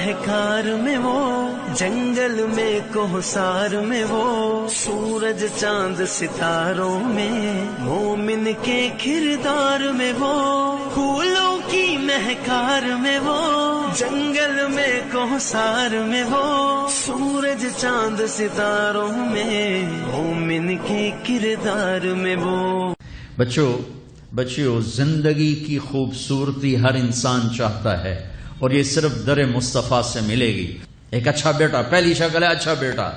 مہکار میں وہ، جنگل میں کوہسار میں وہ، سورج چاند ستاروں میں، مومن کے کردار میں وہ، پھولوں کی مہکار میں وہ، جنگل میں کوہسار میں وہ، سورج چاند ستاروں میں، مومن کے کردار میں وہ۔ بچیوں زندگی کی خوبصورتی ہر انسان چاہتا ہے، اور یہ صرف در مصطفیٰ سے ملے گی۔ ایک اچھا بیٹا، پہلی شکل ہے اچھا بیٹا،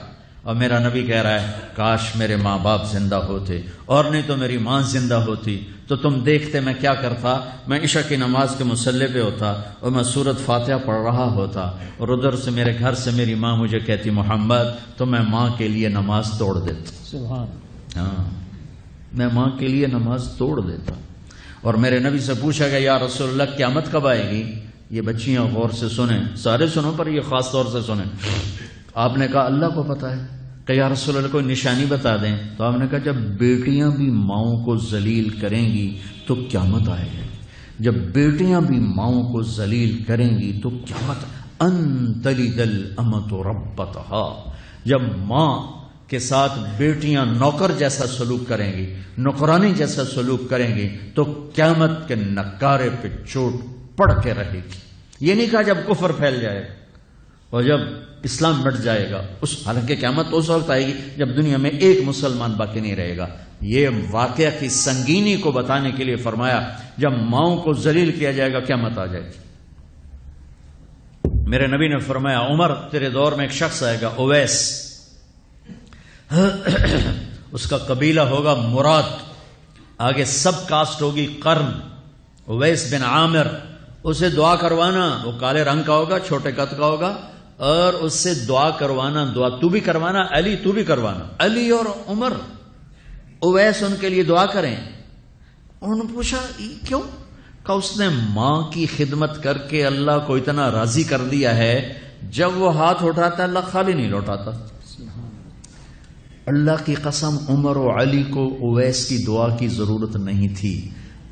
اور میرا نبی کہہ رہا ہے کاش میرے ماں باپ زندہ ہوتے، اور نہیں تو میری ماں زندہ ہوتی تو تم دیکھتے میں کیا کرتا۔ میں عشاء کی نماز کے مصلی پہ ہوتا اور میں سورۃ فاتحہ پڑھ رہا ہوتا، اور ادھر سے میرے گھر سے میری ماں مجھے کہتی محمد، تو میں ماں کے لیے نماز توڑ دیتا۔ سبحان، ہاں، میں ماں کے لیے نماز توڑ دیتا۔ اور میرے نبی سے پوچھا گیا یا رسول اللہ قیامت کب آئے گی؟ یہ بچیاں غور سے سنیں، سارے سنو پر یہ خاص طور سے سنیں۔ آپ نے کہا اللہ کو پتا ہے۔ کہ یا رسول اللہ کوئی نشانی بتا دیں۔ تو آپ نے کہا جب بیٹیاں بھی ماؤں کو ذلیل کریں گی تو قیامت آئے گی۔ جب بیٹیاں بھی ماؤں کو ذلیل کریں گی تو قیامت، ان تلد الامۃ ربتہا، جب ماں کے ساتھ بیٹیاں نوکر جیسا سلوک کریں گی، نوکرانی جیسا سلوک کریں گی تو قیامت کے نکارے پہ چوٹ پڑ کے رہے گی۔ یہ نہیں کہا جب کفر پھیل جائے اور جب اسلام مٹ جائے گا، حالانکہ قیامت اس وقت آئے گی جب دنیا میں ایک مسلمان باقی نہیں رہے گا۔ یہ واقعہ کی سنگینی کو بتانے کے لیے فرمایا جب ماؤں کو ذلیل کیا جائے گا قیامت آ جائے گی۔ میرے نبی نے فرمایا عمر تیرے دور میں ایک شخص آئے گا اویس، اس کا قبیلہ ہوگا مراد، آگے سب کاسٹ ہوگی قرن، اویس بن عامر، اسے دعا کروانا، وہ کالے رنگ کا ہوگا، چھوٹے قد کا ہوگا، اور اس سے دعا کروانا، دعا تو بھی کروانا، علی تو بھی کروانا، علی اور عمر، اویس ان کے لیے دعا کریں۔ انہوں نے پوچھا کیوں؟ کہ اس نے ماں کی خدمت کر کے اللہ کو اتنا راضی کر دیا ہے، جب وہ ہاتھ اٹھاتا اللہ خالی نہیں لوٹاتا۔ اللہ کی قسم عمر و علی کو اویس کی دعا کی ضرورت نہیں تھی،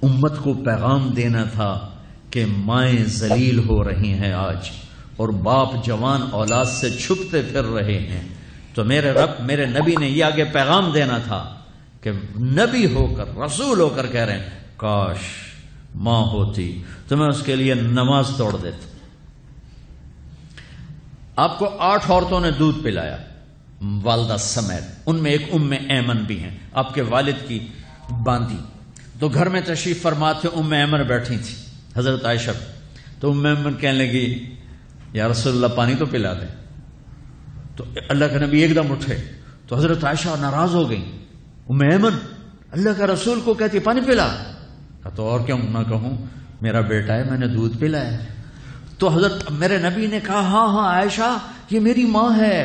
امت کو پیغام دینا تھا کہ مائیں ذلیل ہو رہی ہیں آج، اور باپ جوان اولاد سے چھپتے پھر رہے ہیں۔ تو میرے رب، میرے نبی نے یہ آگے پیغام دینا تھا کہ نبی ہو کر، رسول ہو کر کہہ رہے ہیں کاش ماں ہوتی تو میں اس کے لیے نماز توڑ دیتا۔ آپ کو 8 عورتوں نے دودھ پلایا والدہ سمیت، ان میں ایک ایمن بھی ہیں، آپ کے والد کی باندی۔ تو گھر میں تشریف فرما تھے، ایمن بیٹھی تھی حضرت عائشہ، تو ایمن کہنے لگی یا رسول اللہ پانی تو پلا دیں۔ تو اللہ کے نبی ایک دم اٹھے، تو حضرت عائشہ ناراض ہو گئی، ایمن اللہ کا رسول کو کہتی پانی پلا، تو اور کیوں نہ کہوں، میرا بیٹا ہے، میں نے دودھ پلایا ہے۔ تو حضرت میرے نبی نے کہا ہاں عائشہ یہ میری ماں ہے،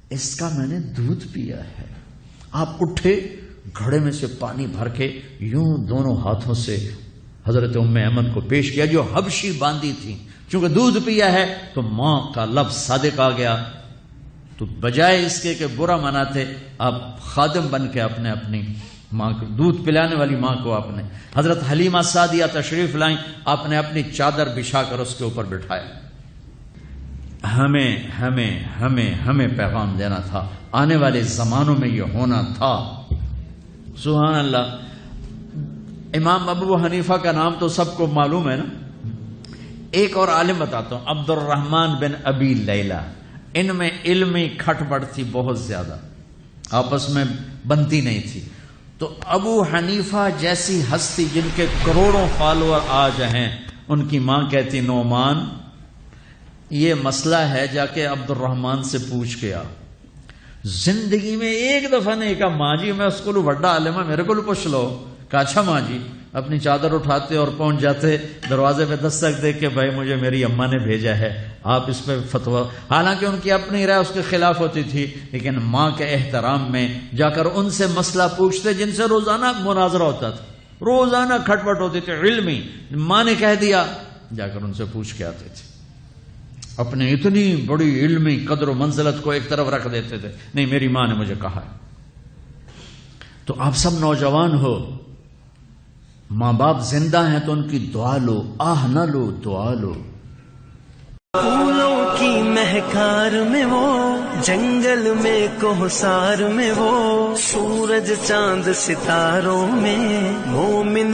اس کا میں نے دودھ پیا ہے۔ آپ اٹھے، گھڑے میں سے پانی بھر کے یوں دونوں ہاتھوں سے حضرت ایمن کو پیش کیا، جو حبشی باندی تھی، چونکہ دودھ پیا ہے تو ماں کا لفظ صادق آ گیا۔ تو بجائے اس کے کہ برا مناتے، آپ خادم بن کے اپنی ماں کو، دودھ پلانے والی ماں کو آپ نے، حضرت حلیمہ سعدیہ تشریف لائیں، آپ نے اپنی چادر بچھا کر اس کے اوپر بٹھایا۔ ہمیں پیغام دینا تھا، آنے والے زمانوں میں یہ ہونا تھا۔ سبحان اللہ۔ امام ابو حنیفہ کا نام تو سب کو معلوم ہے نا۔ ایک اور عالم بتاتا ہوں، عبد الرحمن بن ابی لیلہ، ان میں علمی کھٹ بڑھ تھی بہت زیادہ، آپس میں بنتی نہیں تھی۔ تو ابو حنیفہ جیسی ہستی جن کے کروڑوں فالوور آج ہیں، ان کی ماں کہتی نعمان یہ مسئلہ ہے، جا کے عبد الرحمن سے پوچھ کے آ۔ زندگی میں ایک دفعہ نہیں کہا ماں جی میں اس کو بڑا عالم ہے میرے کو پوچھ لو۔ کہا اچھا ماں جی، اپنی چادر اٹھاتے اور پہنچ جاتے، دروازے پہ دستک دے کے بھائی مجھے میری اماں نے بھیجا ہے، آپ اس پہ فتویٰ۔ حالانکہ ان کی اپنی رائے اس کے خلاف ہوتی تھی، لیکن ماں کے احترام میں جا کر ان سے مسئلہ پوچھتے جن سے روزانہ مناظرہ ہوتا تھا، روزانہ کھٹ پٹ ہوتی تھی علمی۔ ماں نے کہہ دیا، جا کر ان سے پوچھ کے آتے تھے، اپنے اتنی بڑی علمی قدر و منزلت کو ایک طرف رکھ دیتے تھے، نہیں میری ماں نے مجھے کہا ہے۔ تو آپ سب نوجوان ہو، ماں باپ زندہ ہیں تو ان کی دعا لو، آہ نہ لو، دعا لو۔ پھولوں کی مہکار میں وہ، جنگل میں کوہسار میں وہ، سورج چاند ستاروں میں مومن